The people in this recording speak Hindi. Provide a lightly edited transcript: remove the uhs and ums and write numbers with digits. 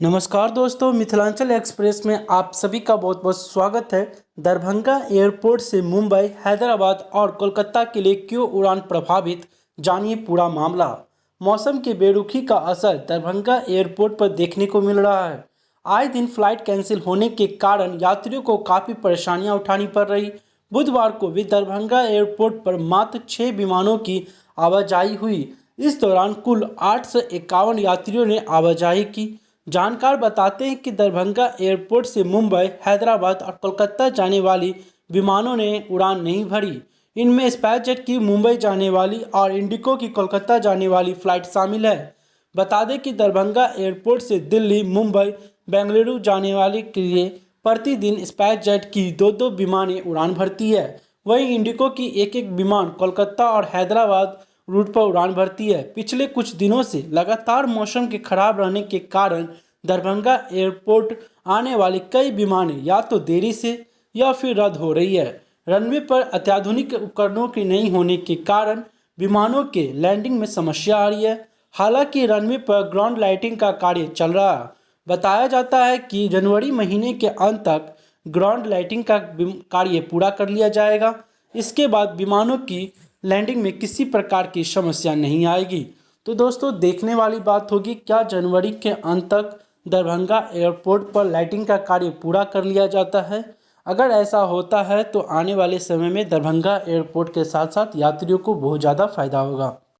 नमस्कार दोस्तों, मिथिलांचल एक्सप्रेस में आप सभी का बहुत बहुत स्वागत है। दरभंगा एयरपोर्ट से मुंबई, हैदराबाद और कोलकाता के लिए क्यों उड़ान प्रभावित, जानिए पूरा मामला। मौसम की बेरुखी का असर दरभंगा एयरपोर्ट पर देखने को मिल रहा है। आए दिन फ्लाइट कैंसिल होने के कारण यात्रियों को काफ़ी परेशानियां उठानी पड़ रही। बुधवार को भी दरभंगा एयरपोर्ट पर मात्र 6 विमानों की आवाजाही हुई। इस दौरान कुल 851 यात्रियों ने आवाजाही की। जानकार बताते हैं कि दरभंगा एयरपोर्ट से मुंबई, हैदराबाद और कोलकाता जाने वाली विमानों ने उड़ान नहीं भरी। इनमें स्पाइसजेट की मुंबई जाने वाली और इंडिगो की कोलकाता जाने वाली फ्लाइट शामिल है। बता दें कि दरभंगा एयरपोर्ट से दिल्ली, मुंबई, बेंगलुरु जाने वाले के लिए प्रतिदिन स्पाइसजेट की दो विमानें उड़ान भरती है। वहीं इंडिगो की एक विमान कोलकाता और हैदराबाद रूट पर उड़ान भरती है। पिछले कुछ दिनों से लगातार मौसम के खराब रहने के कारण दरभंगा एयरपोर्ट आने वाली कई विमानें या तो देरी से या फिर रद्द हो रही है। रनवे पर अत्याधुनिक उपकरणों के नहीं होने के कारण विमानों के लैंडिंग में समस्या आ रही है। हालांकि रनवे पर ग्राउंड लाइटिंग का कार्य चल रहा है। बताया जाता है कि जनवरी महीने के अंत तक ग्राउंड लाइटिंग का कार्य पूरा कर लिया जाएगा। इसके बाद विमानों की लैंडिंग में किसी प्रकार की समस्या नहीं आएगी। तो दोस्तों, देखने वाली बात होगी क्या जनवरी के अंत तक दरभंगा एयरपोर्ट पर लाइटिंग का कार्य पूरा कर लिया जाता है। अगर ऐसा होता है तो आने वाले समय में दरभंगा एयरपोर्ट के साथ साथ यात्रियों को बहुत ज़्यादा फायदा होगा।